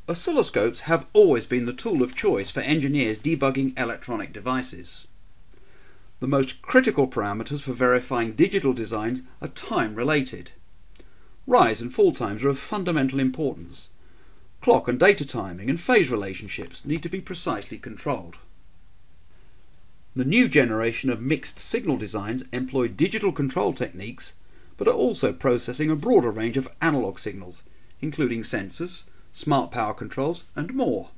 Oscilloscopes have always been the tool of choice for engineers debugging electronic devices. The most critical parameters for verifying digital designs are time-related. Rise and fall times are of fundamental importance. Clock and data timing and phase relationships need to be precisely controlled. The new generation of mixed signal designs employ digital control techniques, but are also processing a broader range of analog signals, including sensors, smart power controls and more.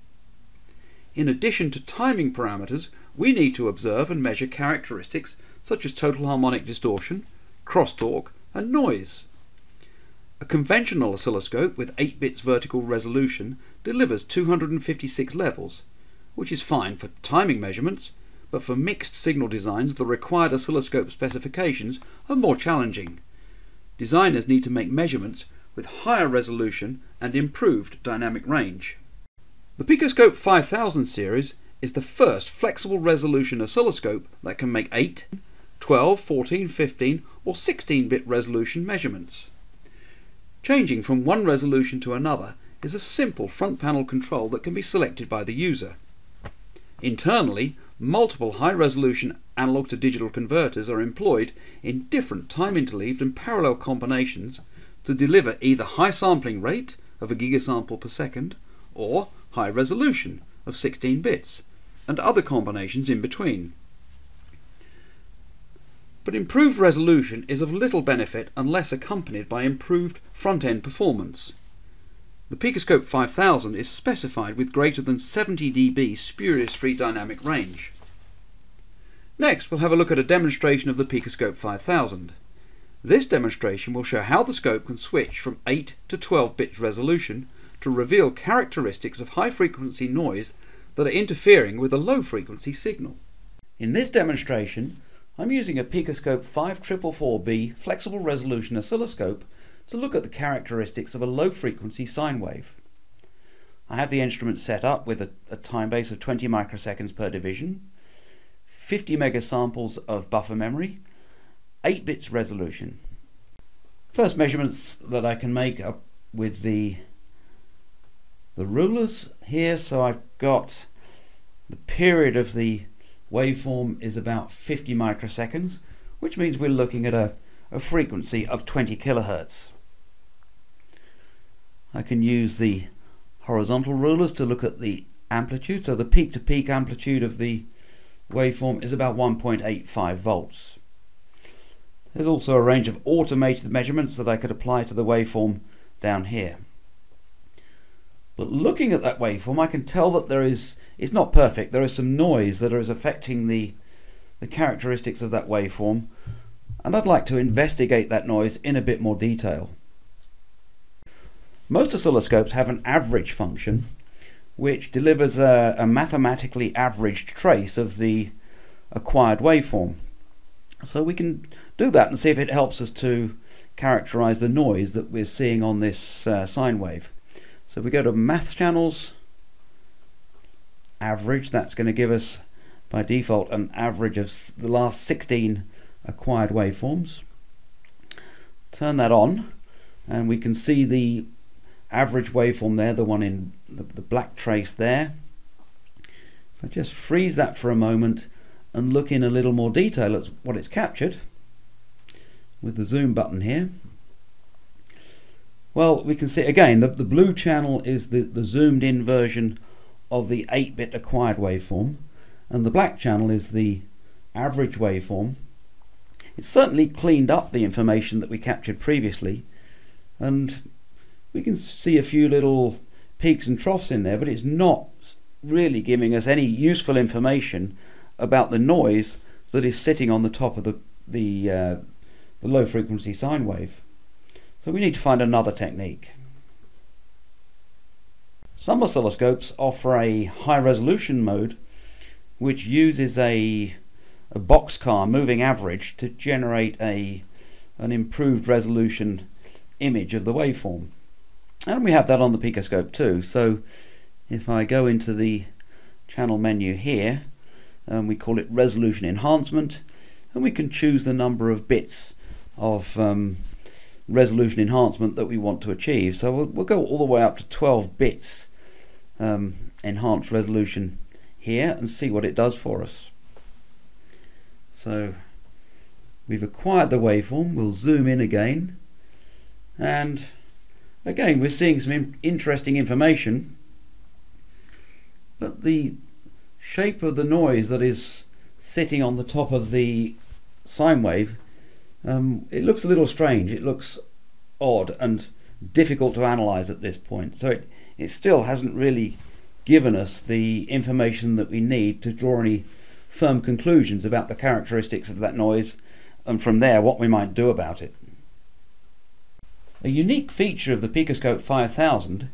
In addition to timing parameters, we need to observe and measure characteristics such as total harmonic distortion, crosstalk and noise. A conventional oscilloscope with 8 bits vertical resolution delivers 256 levels, which is fine for timing measurements, but for mixed signal designs the required oscilloscope specifications are more challenging. Designers need to make measurements with higher resolution and improved dynamic range. The PicoScope 5000 series is the first flexible resolution oscilloscope that can make 8, 12, 14, 15 or 16-bit resolution measurements. Changing from one resolution to another is a simple front panel control that can be selected by the user. Internally, multiple high-resolution analog to digital converters are employed in different time-interleaved and parallel combinations to deliver either high sampling rate of a gigasample per second or high resolution of 16 bits, and other combinations in between. But improved resolution is of little benefit unless accompanied by improved front-end performance. The PicoScope 5000 is specified with greater than 70 dB spurious-free dynamic range. Next, we'll have a look at a demonstration of the PicoScope 5000. This demonstration will show how the scope can switch from 8 to 12 bits resolution to reveal characteristics of high-frequency noise that are interfering with a low-frequency signal. In this demonstration, I'm using a PicoScope 5444B flexible resolution oscilloscope to look at the characteristics of a low-frequency sine wave. I have the instrument set up with a time base of 20 microseconds per division, 50 megasamples of buffer memory, 8 bits resolution. First measurements that I can make are with the rulers here, so I've got the period of the waveform is about 50 microseconds, which means we're looking at a frequency of 20 kilohertz. I can use the horizontal rulers to look at the amplitude, so the peak-to-peak amplitude of the waveform is about 1.85 volts. There's also a range of automated measurements that I could apply to the waveform down here. But looking at that waveform, I can tell that it's not perfect. There is some noise that is affecting the characteristics of that waveform, and I'd like to investigate that noise in a bit more detail. Most oscilloscopes have an average function which delivers a mathematically averaged trace of the acquired waveform. So we can do that and see if it helps us to characterize the noise that we're seeing on this sine wave. So if we go to math channels, average, that's going to give us by default an average of the last 16 acquired waveforms. Turn that on and we can see the average waveform there, the one in the black trace there. If I just freeze that for a moment and look in a little more detail at what it's captured with the zoom button here, well, we can see again the blue channel is the zoomed in version of the 8-bit acquired waveform, and the black channel is the average waveform. It's certainly cleaned up the information that we captured previously, and we can see a few little peaks and troughs in there, but it's not really giving us any useful information about the noise that is sitting on the top of the low frequency sine wave. So we need to find another technique. Some oscilloscopes offer a high resolution mode which uses a boxcar moving average to generate an improved resolution image of the waveform. And we have that on the PicoScope too. So if I go into the channel menu here, we call it resolution enhancement, and we can choose the number of bits of resolution enhancement that we want to achieve. So we'll go all the way up to 12 bits enhanced resolution here and see what it does for us. So we've acquired the waveform. We'll zoom in again, and again we're seeing some interesting information, but the shape of the noise that is sitting on the top of the sine wave, it looks a little strange. It looks odd and difficult to analyze at this point, so it still hasn't really given us the information that we need to draw any firm conclusions about the characteristics of that noise, and from there what we might do about it. A unique feature of the PicoScope 5000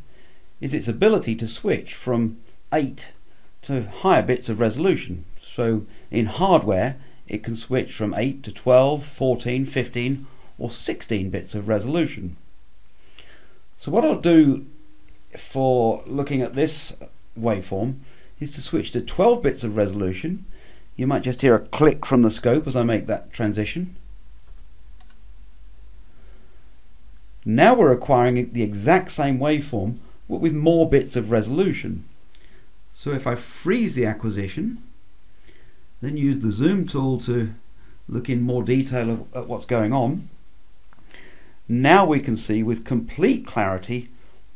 is its ability to switch from 8 to higher bits of resolution. So in hardware it can switch from 8 to 12, 14, 15 or 16 bits of resolution. So what I'll do for looking at this waveform is to switch to 12 bits of resolution. You might just hear a click from the scope as I make that transition. Now we're acquiring the exact same waveform but with more bits of resolution. So if I freeze the acquisition, then use the zoom tool to look in more detail at what's going on, now we can see with complete clarity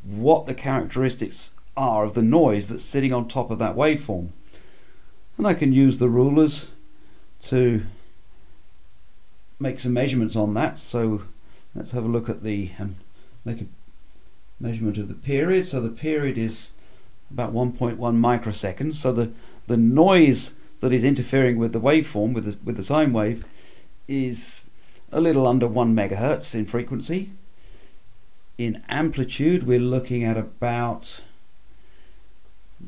what the characteristics are of the noise that's sitting on top of that waveform. And I can use the rulers to make some measurements on that. So let's have a look at make a measurement of the period. So the period is about 1.1 microseconds. So the noise that is interfering with the waveform, with the sine wave, is a little under 1 megahertz in frequency. In amplitude we're looking at about,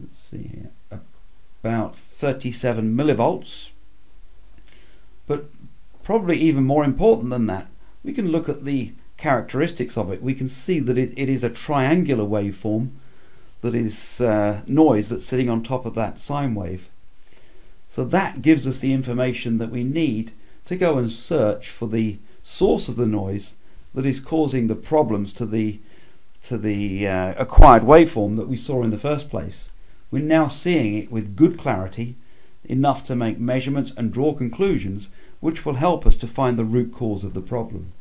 let's see here, about 37 millivolts. But probably even more important than that, we can look at the characteristics of it. We can see that it is a triangular waveform that is noise that's sitting on top of that sine wave. So that gives us the information that we need to go and search for the source of the noise that is causing the problems to the acquired waveform that we saw in the first place. We're now seeing it with good clarity, enough to make measurements and draw conclusions which will help us to find the root cause of the problem.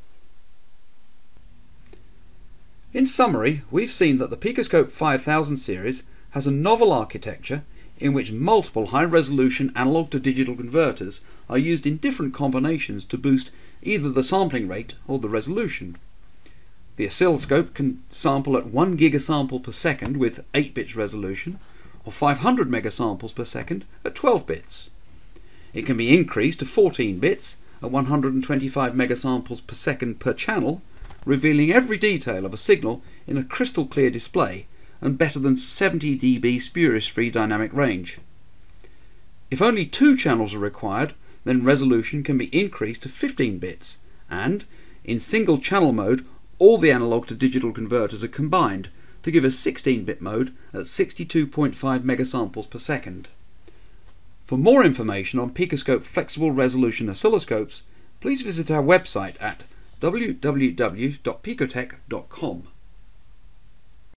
In summary, we've seen that the PicoScope 5000 series has a novel architecture in which multiple high-resolution analog to digital converters are used in different combinations to boost either the sampling rate or the resolution. The oscilloscope can sample at 1 gigasample per second with 8 bits resolution, or 500 megasamples per second at 12 bits. It can be increased to 14 bits at 125 megasamples per second per channel, revealing every detail of a signal in a crystal clear display and better than 70 dB spurious-free dynamic range. If only 2 channels are required, then resolution can be increased to 15 bits, and in single channel mode all the analog to digital converters are combined to give a 16-bit mode at 62.5 megasamples per second. For more information on PicoScope flexible resolution oscilloscopes, please visit our website at www.picotech.com.